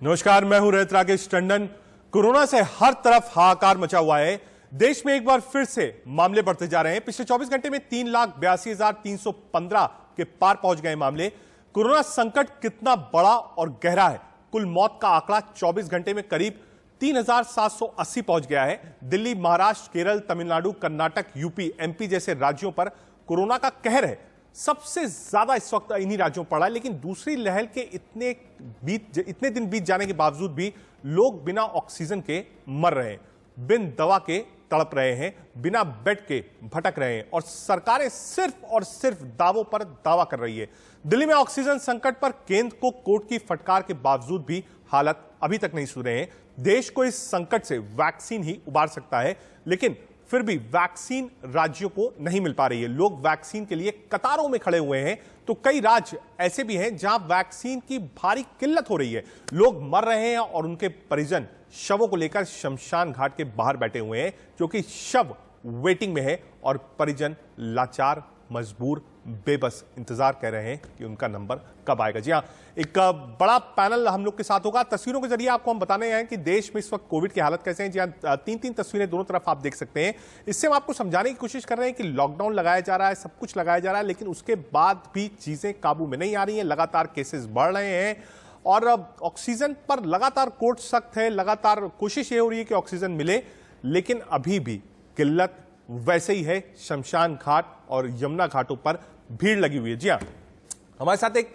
नमस्कार, मैं हूं रहित राकेश टंडन। कोरोना से हर तरफ हाहाकार मचा हुआ है। देश में एक बार फिर से मामले बढ़ते जा रहे हैं। पिछले 24 घंटे में 3,82,315 के पार पहुंच गए मामले। कोरोना संकट कितना बड़ा और गहरा है, कुल मौत का आंकड़ा 24 घंटे में करीब 3,780 पहुंच गया है। दिल्ली, महाराष्ट्र, केरल, तमिलनाडु, कर्नाटक, यूपी, एमपी जैसे राज्यों पर कोरोना का कहर है। सबसे ज्यादा इस वक्त इन्हीं राज्यों पर पड़ा है, लेकिन दूसरी लहर के इतने दिन बीत जाने के बावजूद भी लोग बिना ऑक्सीजन के मर रहे हैं, बिन दवा के तड़प रहे हैं, बिना बेड के भटक रहे हैं और सरकारें सिर्फ और सिर्फ दावों पर दावा कर रही है। दिल्ली में ऑक्सीजन संकट पर केंद्र को कोर्ट की फटकार के बावजूद भी हालत अभी तक नहीं सुधरे हैं। देश को इस संकट से वैक्सीन ही उबार सकता है, लेकिन फिर भी वैक्सीन राज्यों को नहीं मिल पा रही है। लोग वैक्सीन के लिए कतारों में खड़े हुए हैं, तो कई राज्य ऐसे भी हैं जहां वैक्सीन की भारी किल्लत हो रही है। लोग मर रहे हैं और उनके परिजन शवों को लेकर शमशान घाट के बाहर बैठे हुए हैं, क्योंकि शव वेटिंग में है और परिजन लाचार, मजबूर, बेबस इंतजार कर रहे हैं कि उनका नंबर कब आएगा। जी हां, एक बड़ा पैनल हम लोग के साथ होगा। तस्वीरों के जरिए आपको हम बताने हैं कि देश में इस वक्त कोविड की हालत कैसे है। जी हां, तीन तस्वीरें दोनों तरफ आप देख सकते हैं। इससे हम आपको समझाने की कोशिश कर रहे हैं कि लॉकडाउन लगाया जा रहा है, सब कुछ लगाया जा रहा है, लेकिन उसके बाद भी चीजें काबू में नहीं आ रही हैं। लगातार केसेस बढ़ रहे हैं और ऑक्सीजन पर लगातार कोर्ट सख्त है। लगातार कोशिश ये हो रही है कि ऑक्सीजन मिले, लेकिन अभी भी किल्लत वैसे ही है। शमशान घाट और यमुना घाटों पर भीड़ लगी हुई है। जी हाँ, हमारे साथ एक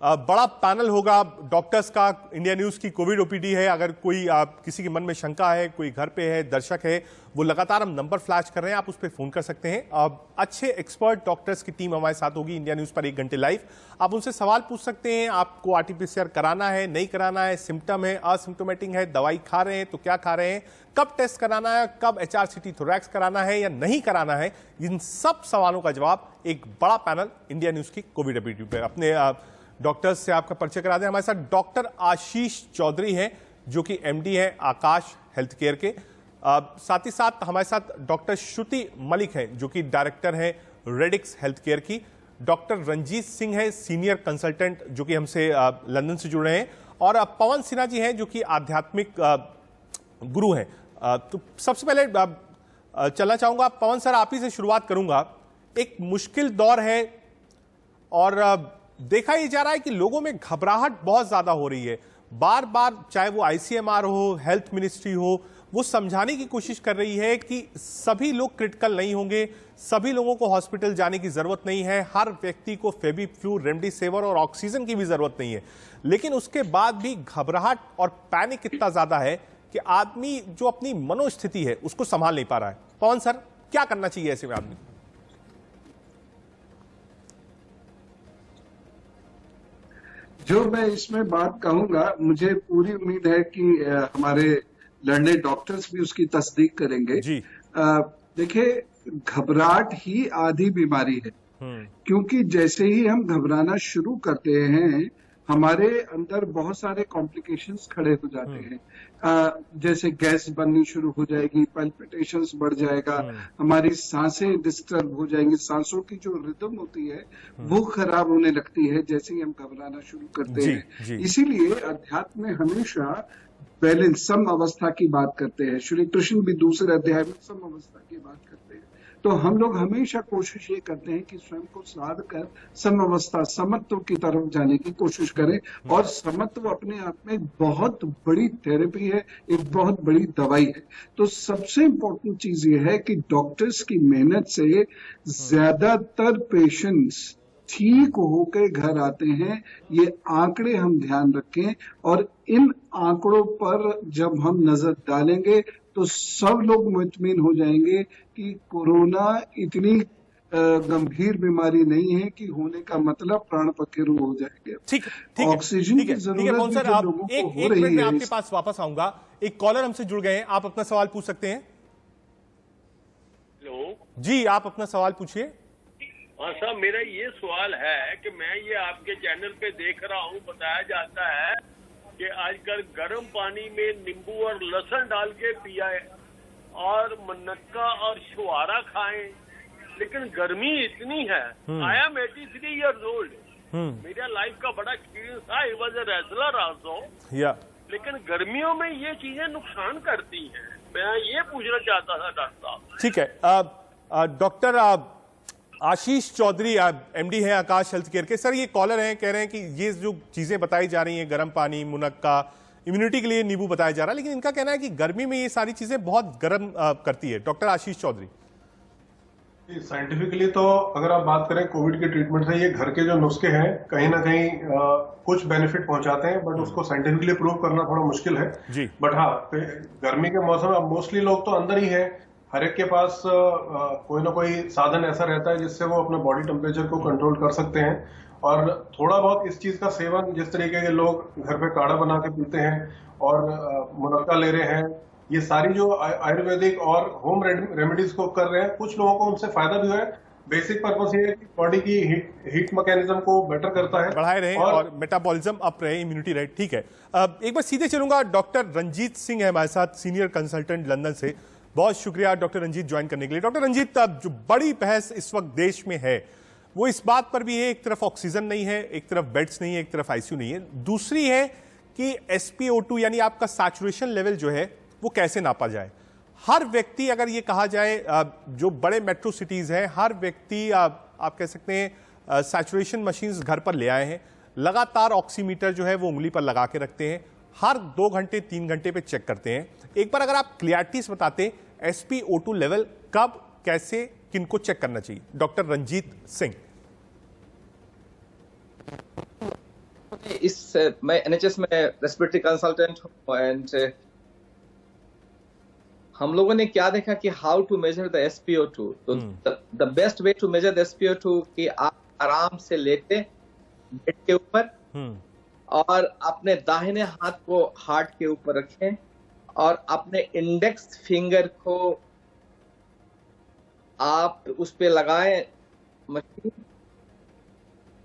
बड़ा पैनल होगा डॉक्टर्स का। इंडिया न्यूज की कोविड ओपीडी है। अगर कोई किसी के मन में शंका है, कोई घर पे है, दर्शक है, वो लगातार हम नंबर फ्लैश कर रहे हैं, आप उस पर फोन कर सकते हैं। अच्छे एक्सपर्ट डॉक्टर्स की टीम हमारे साथ होगी इंडिया न्यूज पर 1 घंटे लाइव। आप उनसे सवाल पूछ सकते हैं। आपको आरटीपीसीआर कराना है, नहीं कराना है, सिम्टम है, असिम्टोमेटिक है, दवाई खा रहे हैं तो क्या खा रहे हैं, कब टेस्ट कराना है, कब HRCT थोरैक्स कराना है या नहीं कराना है, इन सब सवालों का जवाब एक बड़ा पैनल इंडिया न्यूज की कोविड ओपीडी पे। अपने डॉक्टर्स से आपका परिचय करा दें। हमारे साथ डॉक्टर आशीष चौधरी हैं, जो कि MD हैं आकाश हेल्थ केयर के। साथ ही साथ हमारे साथ डॉक्टर श्रुति मलिक हैं, जो कि डायरेक्टर हैं रेडिक्स हेल्थ केयर की। डॉक्टर रंजीत सिंह है, सीनियर कंसल्टेंट, जो कि हमसे लंदन से जुड़ रहे हैं। और पवन सिन्हा जी हैं, जो कि आध्यात्मिक गुरु हैं। तो सबसे पहले चलना चाहूंगा पवन सर, आप ही से शुरुआत करूंगा। एक मुश्किल दौर है और देखा ही जा रहा है कि लोगों में घबराहट बहुत ज्यादा हो रही है। बार बार चाहे वो ICMR हो, हेल्थ मिनिस्ट्री हो, वो समझाने की कोशिश कर रही है कि सभी लोग क्रिटिकल नहीं होंगे, सभी लोगों को हॉस्पिटल जाने की जरूरत नहीं है, हर व्यक्ति को फेविफ्लू, रेमडेसिविर और ऑक्सीजन की भी जरूरत नहीं है। लेकिन उसके बाद भी घबराहट और पैनिक इतना ज्यादा है कि आदमी जो अपनी मनोस्थिति है उसको संभाल नहीं पा रहा है। पवन सर, क्या करना चाहिए ऐसे में आदमी? जो मैं इसमें बात कहूंगा, मुझे पूरी उम्मीद है कि हमारे लड़ने डॉक्टर्स भी उसकी तस्दीक करेंगे। जी देखिए, घबराहट ही आधी बीमारी है। क्योंकि जैसे ही हम घबराना शुरू करते हैं, हमारे अंदर बहुत सारे कॉम्प्लिकेशंस खड़े हो जाते हैं। जैसे गैस बननी शुरू हो जाएगी, पल्पिटेशंस बढ़ जाएगा, हमारी सांसें डिस्टर्ब हो जाएंगी, सांसों की जो रिदम होती है वो खराब होने लगती है जैसे ही हम घबराना शुरू करते हैं। इसीलिए अध्यात्म में हमेशा बैलेंस, सम अवस्था की बात करते हैं। श्री कृष्ण भी दूसरे अध्याय में सम अवस्था की बात करते हैं। तो हम लोग हमेशा कोशिश ये करते हैं कि स्वयं को साध कर सम अवस्था, समत्व की तरफ जाने की कोशिश करें। और समत्व अपने आप में बहुत बड़ी थेरेपी है, एक बहुत बड़ी दवाई है। तो सबसे इम्पोर्टेंट चीज ये है कि डॉक्टर्स की मेहनत से ज्यादातर पेशेंट्स ठीक होकर घर आते हैं। ये आंकड़े हम ध्यान रखें और इन आंकड़ों पर जब हम नजर डालेंगे तो सब लोग मुतमिन हो जाएंगे कि कोरोना इतनी गंभीर बीमारी नहीं है कि होने का मतलब प्राण पखेरु हो जाएंगे। ठीक ऑक्सीजन की जरूरत भी जो लोगों को हो रही है। मैं आपके पास वापस आऊंगा। एक कॉलर हमसे जुड़ गए हैं, आप अपना सवाल पूछ सकते हैं। हेलो जी, आप अपना सवाल पूछिए। हाँ साहब, मेरा ये सवाल है कि मैं ये आपके चैनल पे देख रहा हूँ, बताया जाता है कि आजकल गर्म पानी में नींबू और लहसुन डाल के पिया है और मुनक्का और छुआरा खाएं, लेकिन गर्मी इतनी है। आई एम 83 years old मेरा लाइफ का बड़ा एक्सपीरियंस था, I was a wrestler also. लेकिन गर्मियों में ये चीजें नुकसान करती हैं, मैं ये पूछना चाहता था डॉक्टर साहब। ठीक है, डॉक्टर आशीष चौधरी एमडी हैं आकाश हेल्थ केयर के। सर, ये कॉलर हैं, कह रहे हैं कि ये जो चीजें बताई जा रही हैं, गर्म पानी, मुनक्का, इम्यूनिटी के लिए नींबू बताया जा रहा है, लेकिन इनका कहना है कि गर्मी में ये सारी चीजें बहुत गर्म करती है। डॉक्टर आशीष चौधरी। साइंटिफिकली तो अगर आप बात करें कोविड के ट्रीटमेंट से, ये घर के जो नुस्खे हैं कहीं ना कहीं कुछ बेनिफिट पहुंचाते हैं, बट उसको साइंटिफिकली प्रूव करना थोड़ा मुश्किल है जी। बट हाँ, गर्मी के मौसम में मोस्टली लोग तो अंदर ही है, हर एक के पास कोई ना कोई साधन ऐसा रहता है जिससे वो अपने बॉडी टेम्परेचर को कंट्रोल कर सकते हैं। और थोड़ा बहुत इस चीज का सेवन, जिस तरीके के लोग घर पे काढ़ा बना के पीते हैं और मुनक्का ले रहे हैं, ये सारी जो आयुर्वेदिक और होम रेमेडीज को कर रहे हैं, कुछ लोगों को उनसे फायदा भी हुआ है। बेसिक पर्पस ये है कि बॉडी की हीट मैकेनिज्म को बेटर करता है, बढ़ाए रहे और मेटाबॉलिज्म अप रहे, इम्यूनिटी रहे। ठीक है, एक बार सीधे चलूंगा, डॉक्टर रंजीत सिंह है हमारे साथ, सीनियर कंसल्टेंट लंदन से। बहुत शुक्रिया डॉक्टर रंजीत ज्वाइन करने के लिए। डॉक्टर रंजीत, जो बड़ी बहस इस वक्त देश में है वो इस बात पर भी है, एक तरफ ऑक्सीजन नहीं है, एक तरफ बेड्स नहीं है, एक तरफ आईसीयू नहीं है, दूसरी है कि SpO2 यानी आपका सैचुरेशन लेवल जो है वो कैसे नापा जाए। हर व्यक्ति, अगर ये कहा जाए, जो बड़े मेट्रो सिटीज हैं, हर व्यक्ति आप कह सकते हैं सैचुरेशन मशीन्स घर पर ले आए हैं, लगातार ऑक्सीमीटर जो है वो उंगली पर लगा के रखते हैं, हर 2 घंटे 3 घंटे पे चेक करते हैं। एक बार अगर आप क्लियरिटी से बताते SpO2 लेवल कब, कैसे, किनको चेक करना चाहिए, डॉक्टर रंजीत सिंह। मैं NHS में रेस्पिरेटरी कंसल्टेंट हूं, एंड हम लोगों ने क्या देखा कि how to measure the SpO2। तो the best way to measure the SpO2 कि आप आराम से लेटे बेड के ऊपर और अपने दाहिने हाथ को हार्ट के ऊपर रखें और अपने इंडेक्स फिंगर को आप उस पे लगाएं मशीन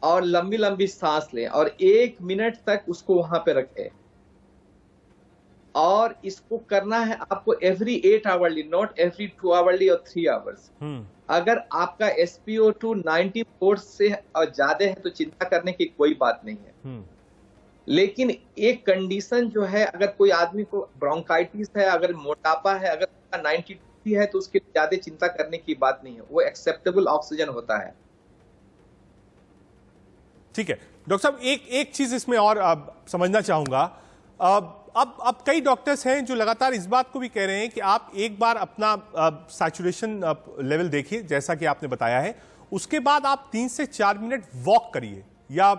और लंबी लंबी सांस लें और 1 मिनट तक उसको वहां पे रखें। और इसको करना है आपको every 8 hourly, not every 2 hourly और 3 आवर्स। अगर आपका SpO2 94 से ज्यादा है तो चिंता करने की कोई बात नहीं है। लेकिन एक कंडीशन जो है, अगर कोई आदमी को ब्रोंकाइटिस है, अगर मोटापा है, अगर 92 है तो उसके ज्यादा चिंता करने की बात नहीं है, वो एक्सेप्टेबल ऑक्सीजन होता है। ठीक है डॉक्टर साहब, एक चीज इसमें और समझना चाहूंगा। अब कई डॉक्टर्स हैं जो लगातार इस बात को भी कह रहे हैं कि आप एक बार अपना सैचुरेशन लेवल देखिए, जैसा कि आपने बताया है, उसके बाद आप 3 से 4 मिनट वॉक करिए, या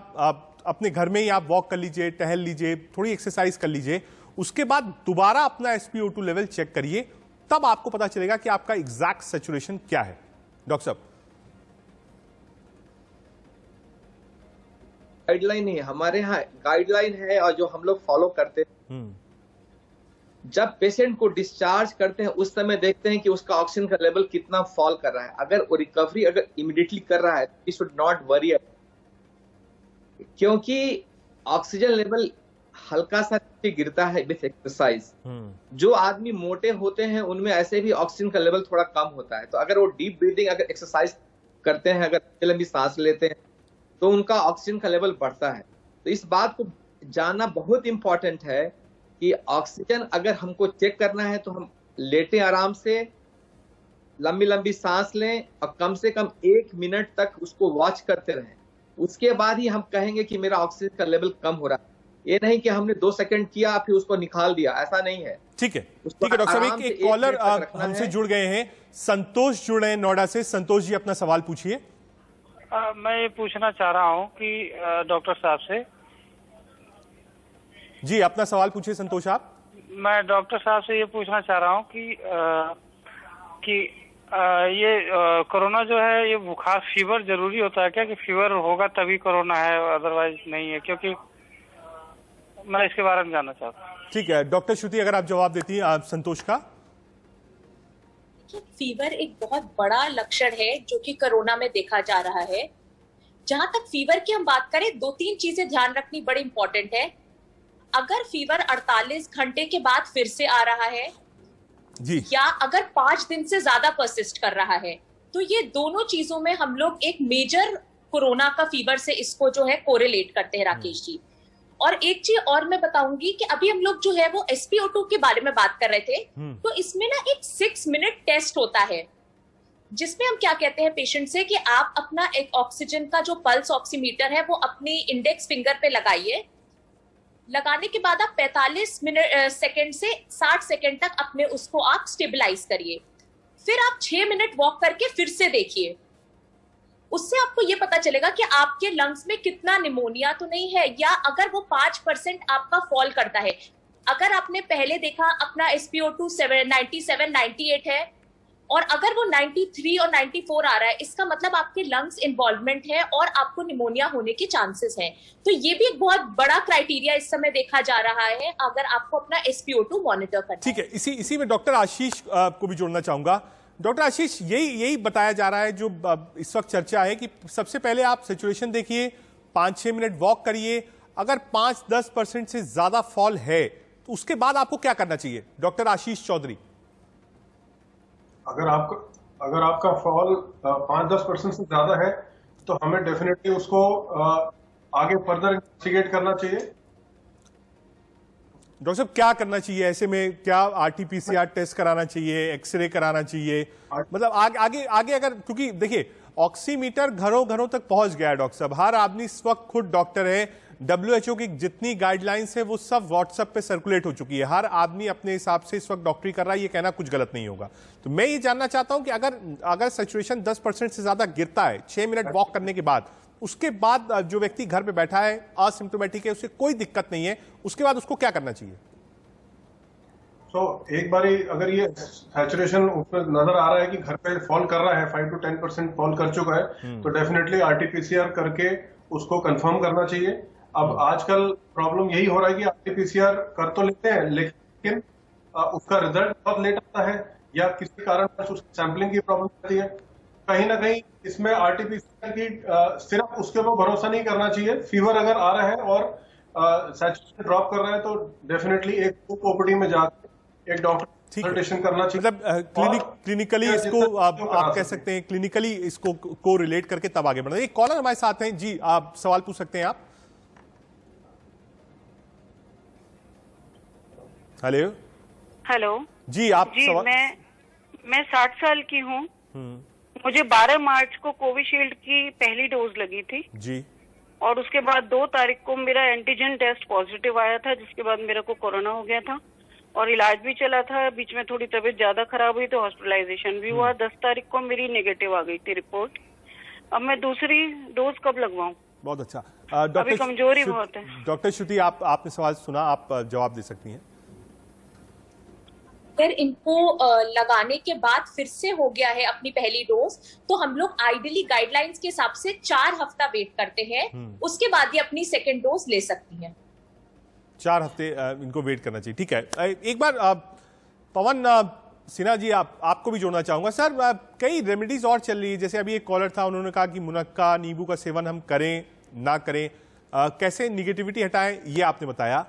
अपने घर में ही आप वॉक कर लीजिए, टहल लीजिए, थोड़ी एक्सरसाइज कर लीजिए, उसके बाद दोबारा अपना SpO2 लेवल चेक करिए, तब आपको पता चलेगा कि आपका एग्जैक्ट सैचुरेशन क्या है। डॉक्टर साहब, गाइडलाइन है, हमारे यहाँ गाइडलाइन है और जो हम लोग फॉलो करते हैं। जब पेशेंट को डिस्चार्ज करते हैं उस समय देखते हैं कि उसका ऑक्सीजन का लेवल कितना फॉल कर रहा है। अगर वो रिकवरी अगर इमीडिएटली कर रहा है तो वी शुड नॉट वरी, क्योंकि ऑक्सीजन लेवल हल्का सा गिरता है विथ एक्सरसाइज। जो आदमी मोटे होते हैं उनमें ऐसे भी ऑक्सीजन का लेवल थोड़ा कम होता है, तो अगर वो डीप ब्रीदिंग, अगर एक्सरसाइज करते हैं, अगर लंबी सांस लेते हैं तो उनका ऑक्सीजन का लेवल बढ़ता है। तो इस बात को जानना बहुत इंपॉर्टेंट है कि ऑक्सीजन अगर हमको चेक करना है तो हम लेटे आराम से, लंबी लंबी सांस लें और कम से कम 1 मिनट तक उसको वॉच करते रहें। उसके बाद ही हम कहेंगे कि मेरा ऑक्सीजन का लेवल कम हो रहा है। ये नहीं कि हमने 2 सेकंड किया फिर उसको निकाल दिया, ऐसा नहीं है। ठीक है डॉक्टर साहब, एक कॉलर हमसे जुड़ गए हैं, संतोष जुड़ रहे हैं नोएडा से। संतोष जी, अपना सवाल पूछिए। मैं ये पूछना चाह रहा हूँ कि डॉक्टर साहब से। जी, अपना सवाल पूछिए संतोष आप। मैं डॉक्टर साहब से ये पूछना चाह रहा हूँ कि ये कोरोना जो है, ये बुखार, फीवर जरूरी होता है क्या, कि फीवर होगा तभी कोरोना है, अदरवाइज नहीं है? क्योंकि मैं इसके बारे में जानना चाहता हूँ। ठीक है डॉक्टर श्रुति, अगर आप जवाब देती हैं संतोष का। फीवर एक बहुत बड़ा लक्षण है जो कि कोरोना में देखा जा रहा है। जहां तक फीवर की हम बात करें, 2-3 चीजें ध्यान रखनी बड़ी इंपॉर्टेंट है। अगर फीवर 48 घंटे के बाद फिर से आ रहा है जी, या अगर 5 दिन से ज्यादा परसिस्ट कर रहा है, तो ये दोनों चीजों में हम लोग एक मेजर कोरोना का फीवर से इसको जो है कोरिलेट करते हैं राकेश जी। और एक चीज और मैं बताऊंगी कि अभी हम लोग जो है वो SpO2 के बारे में बात कर रहे थे, तो इसमें ना एक 6 मिनट टेस्ट होता है जिसमें हम क्या कहते हैं पेशेंट से कि आप अपना एक ऑक्सीजन का जो पल्स ऑक्सीमीटर है वो अपनी इंडेक्स फिंगर पे लगाइए। लगाने के बाद आप 45 सेकंड से 60 सेकंड तक अपने उसको आप स्टेबलाइज करिए। फिर आप 6 मिनट वॉक करके फिर से देखिए। उससे आपको ये पता चलेगा कि आपके लंग्स में कितना निमोनिया तो नहीं है, या अगर वो 5% आपका फॉल करता है। अगर आपने पहले देखा अपना SpO2 97, 98 है और अगर वो 93 और 94 आ रहा है, इसका मतलब आपके लंग्स इन्वॉल्वमेंट है और आपको निमोनिया होने के चांसेस हैं। तो ये भी एक बहुत बड़ा क्राइटेरिया इस समय देखा जा रहा है अगर आपको अपना SpO2 मॉनिटर करना है। ठीक है, इसी में डॉक्टर आशीष को भी जोड़ना चाहूंगा। डॉक्टर आशीष, यही बताया जा रहा है जो इस वक्त चर्चा है कि सबसे पहले आप सिचुएशन देखिए, 5-6 मिनट वॉक करिए। अगर 5-10% से ज्यादा फॉल है तो उसके बाद आपको क्या करना चाहिए? डॉक्टर आशीष चौधरी। अगर आपका फॉल 5-10% से ज्यादा है तो हमें डेफिनेटली उसको आगे फर्दर इन्वेस्टिगेट करना चाहिए। डॉक्टर साहब, क्या करना चाहिए ऐसे में? क्या RT-PCR टेस्ट कराना चाहिए, एक्सरे कराना चाहिए? मतलब आगे अगर, क्योंकि देखिए ऑक्सीमीटर घरों घरों तक पहुंच गया है डॉक्टर साहब, हर आदमी इस वक्त खुद डॉक्टर है। WHO की जितनी गाइडलाइंस है वो सब व्हाट्सएप पे सर्कुलेट हो चुकी है। हर आदमी अपने हिसाब से इस वक्त डॉक्टरी कर रहा है, ये कहना कुछ गलत नहीं होगा। तो मैं ये जानना चाहता हूं कि अगर सिचुएशन 10% से ज्यादा गिरता है 6 मिनट वॉक करने के बाद, उसके बाद जो व्यक्ति घर पे बैठा है असिम्प्टोमेटिक है, उसे कोई दिक्कत नहीं है, उसके बाद उसको क्या करना चाहिए? एक बारी अगर ये सैचुरेशन उसमें नजर आ रहा है कि घर पे फॉल कर रहा है, 5 to 10% फॉल कर चुका है, तो डेफिनेटली RT-PCR करके उसको कंफर्म करना चाहिए। अब आजकल प्रॉब्लम यही हो रहा है कि RT-PCR कर तो लेते हैं लेकिन उसका रिजल्ट बहुत लेट आता है, या किसी कारण उसकी सैंपलिंग की प्रॉब्लम आती है। कहीं ना कहीं इसमें RT-PCR की सिर्फ उसके ऊपर भरोसा नहीं करना चाहिए। फीवर अगर आ रहा है और सैचुरेशन ड्रॉप कर रहा है तो डेफिनेटली एक OPD में जाकर एक डॉक्टर कंसल्टेशन करना चाहिए। मतलब क्लिनिकली इसको आप कह सकते हैं, क्लिनिकली इसको को रिलेट करके तब आगे बढ़ना। एक कॉलर हमारे साथ हैं जी, आप सवाल पूछ सकते हैं आप। हेलो जी, आप जी, सवाल। मैं 60 साल की हूँ। मुझे 12 मार्च को कोविशील्ड की पहली डोज लगी थी जी, और उसके बाद 2 तारीख को मेरा एंटीजन टेस्ट पॉजिटिव आया था, जिसके बाद मेरे को कोरोना हो गया था और इलाज भी चला था। बीच में थोड़ी तबीयत ज्यादा खराब हुई तो हॉस्पिटलाइजेशन भी हुआ। 10 तारीख को मेरी नेगेटिव आ गई थी रिपोर्ट। अब मैं दूसरी डोज कब लगवाऊं? बहुत अच्छा। अभी कमजोरी बहुत है। डॉक्टर श्रुति, आपने सवाल सुना, आप जवाब दे सकती हैं। अगर इनको लगाने के बाद फिर से हो गया है अपनी पहली डोज, तो हम लोग आइडियली गाइडलाइंस के हिसाब से 4 हफ्ता वेट करते हैं, उसके बाद ये अपनी सेकेंड डोज ले सकती हैं। 4 हफ्ते इनको वेट करना चाहिए। ठीक है, एक बार पवन सिन्हा जी, आपको भी जोड़ना चाहूंगा। सर, कई रेमेडीज और चल रही है, जैसे अभी एक कॉलर था, उन्होंने कहा कि मुनक्का नींबू का सेवन हम करें ना करें, कैसे निगेटिविटी हटाएं, ये आपने बताया।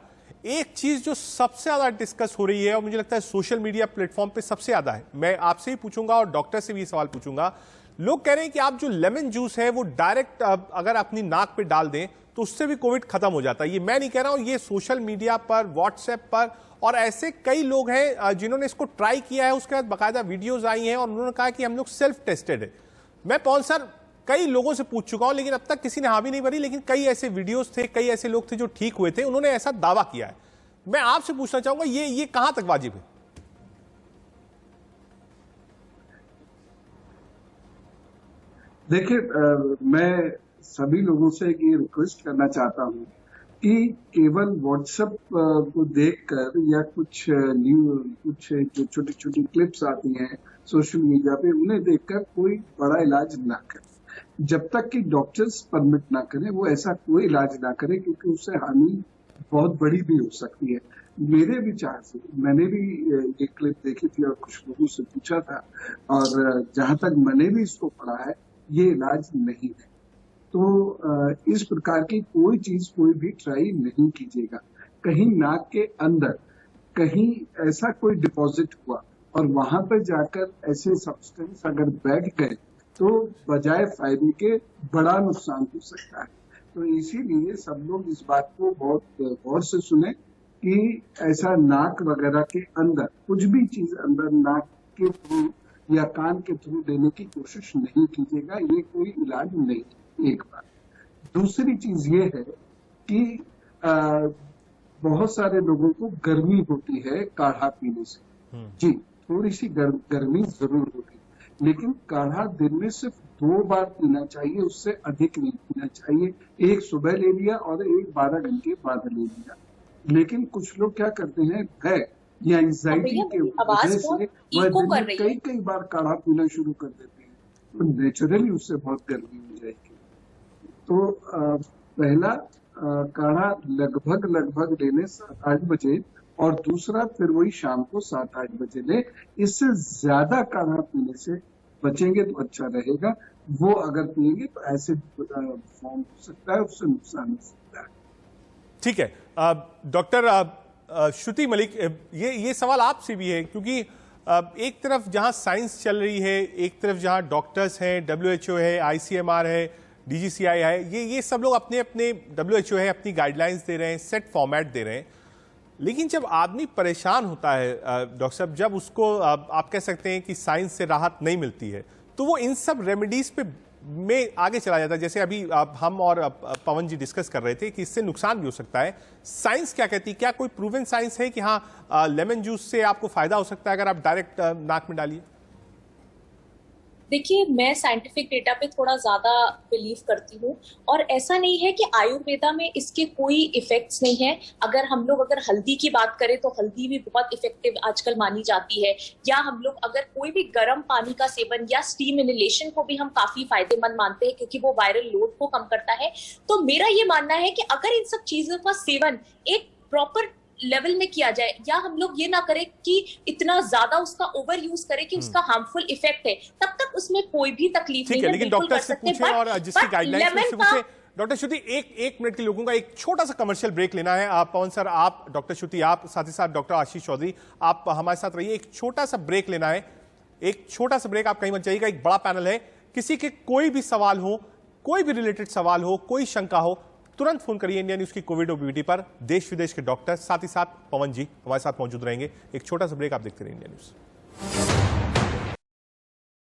एक चीज जो सबसे ज्यादा डिस्कस हो रही है और मुझे लगता है सोशल मीडिया प्लेटफॉर्म पे सबसे ज्यादा है, मैं आपसे ही पूछूंगा और डॉक्टर से भी सवाल पूछूंगा। लोग कह रहे हैं कि आप जो लेमन जूस है वो डायरेक्ट अगर अपनी नाक पे डाल दें तो उससे भी कोविड खत्म हो जाता है। ये मैं नहीं कह रहा हूं, ये सोशल मीडिया पर, व्हाट्सएप पर, और ऐसे कई लोग हैं जिन्होंने इसको ट्राई किया है, उसके बाद बाकायदा वीडियोज आई हैं और उन्होंने कहा कि हम लोग सेल्फ टेस्टेड है। मैं पवन सर कई लोगों से पूछ चुका हूं, लेकिन अब तक किसी ने हामी नहीं भरी, लेकिन कई ऐसे वीडियोज थे, कई ऐसे लोग थे जो ठीक हुए थे, उन्होंने ऐसा दावा किया है। मैं आपसे पूछना चाहूंगा, ये कहां तक वाजिब है? देखिए, मैं सभी लोगों से ये रिक्वेस्ट करना चाहता हूं कि केवल व्हाट्सएप को देखकर या कुछ जो छोटी छोटी क्लिप्स आती हैं सोशल मीडिया पे, उन्हें देखकर कोई बड़ा इलाज ना करें। जब तक कि डॉक्टर्स परमिट ना करें वो ऐसा कोई इलाज ना करें, क्योंकि उससे हानि बहुत बड़ी भी हो सकती है। मेरे विचार से मैंने भी ये क्लिप देखी थी और कुछ लोगों से पूछा था, और जहां तक मैंने भी इसको पढ़ा है, ये इलाज नहीं है। तो इस प्रकार की कोई चीज कोई भी ट्राई नहीं कीजिएगा। कहीं नाक के अंदर कहीं ऐसा कोई डिपॉजिट हुआ और वहां पर जाकर ऐसे सब्सटेंस अगर बैठ गए तो बजाय फायदे के बड़ा नुकसान हो सकता है। तो इसीलिए सब लोग इस बात को बहुत गौर से सुने कि ऐसा नाक वगैरह के अंदर कुछ भी चीज अंदर नाक के थ्रू या कान के थ्रू देने की कोशिश नहीं कीजिएगा, ये कोई इलाज नहीं। एक बात। दूसरी चीज ये है कि बहुत सारे लोगों को गर्मी होती है काढ़ा पीने से। जी, थोड़ी सी गर्मी जरूर होगी, लेकिन काढ़ा दिन में सिर्फ 2 बार पीना चाहिए, उससे अधिक नहीं पीना चाहिए। एक सुबह ले लिया और एक 12 घंटे बाद ले लिया। लेकिन कुछ लोग क्या करते हैं, भय या एंजाइटी के वजह से वह दिन में कई बार काढ़ा पीना शुरू कर देते हैं, तो नेचुरली उससे बहुत गर्मी हो जाएगी। तो पहला काढ़ा लगभग लेने 7-8 बजे, और दूसरा फिर वही शाम को 7-8 बजे ले। इससे ज्यादा काढ़ा पीने से बचेंगे तो अच्छा रहेगा। वो अगर पिएंगे तो एसिड फॉर्म हो सकता है, उससे नुकसान हो सकता है। ठीक है डॉक्टर श्रुति मलिक, ये सवाल आपसे भी है, क्योंकि एक तरफ जहां साइंस चल रही है, एक तरफ जहां डॉक्टर्स हैं, WHO है, ICMR है, DGCI है, ये सब लोग अपने WHO है अपनी गाइडलाइंस दे रहे हैं, सेट फॉर्मेट दे रहे हैं। लेकिन जब आदमी परेशान होता है डॉक्टर साहब, जब उसको आप कह सकते हैं कि साइंस से राहत नहीं मिलती है, तो वो इन सब रेमेडीज पे में आगे चला जाता है। जैसे अभी हम और पवन जी डिस्कस कर रहे थे कि इससे नुकसान भी हो सकता है। साइंस क्या कहती है? क्या कोई प्रूवन साइंस है कि हाँ लेमन जूस से आपको फायदा हो सकता है अगर आप डायरेक्ट नाक में डालिए? देखिए, मैं साइंटिफिक डेटा पे थोड़ा ज्यादा बिलीव करती हूँ, और ऐसा नहीं है कि आयुर्वेदा में इसके कोई इफेक्ट्स नहीं है। अगर हल्दी की बात करें तो हल्दी भी बहुत इफेक्टिव आजकल मानी जाती है, या हम लोग अगर कोई भी गर्म पानी का सेवन या स्टीम इनहेलेशन को भी हम काफी फायदेमंद मानते हैं, क्योंकि वो वायरल लोड को कम करता है। तो मेरा ये मानना है कि अगर इन सब चीजों का सेवन एक प्रॉपर लेवल में किया जाए, या हम लोग ये ना करें कि इतना ज्यादा उसका ओवर यूज करें कि उसका हार्मफुल इफेक्ट है, तब तक उसमें कोई भी तकलीफ नहीं है। लेकिन डॉक्टर से पूछे और जिसकी गाइडलाइंस में से पूछे। डॉक्टर श्रुति, एक मिनट के लोगों का एक छोटा सा कमर्शियल ब्रेक लेना है। आप पवन सर, आप डॉक्टर श्रुति, आप साथ ही साथ डॉक्टर आशीष चौधरी, आप हमारे साथ रहिए। एक छोटा सा ब्रेक लेना है, एक छोटा सा ब्रेक, आप कहीं मत जाइएगा। एक बड़ा पैनल है, किसी के कोई भी सवाल हो, कोई भी रिलेटेड सवाल हो, कोई शंका हो, तुरंत फोन करिए इंडिया न्यूज की कोविड ओबीटी पर। देश विदेश के डॉक्टर, साथ ही साथ पवन जी हमारे साथ मौजूद रहेंगे। एक छोटा सा ब्रेक, आप देखते रहिए इंडिया न्यूज।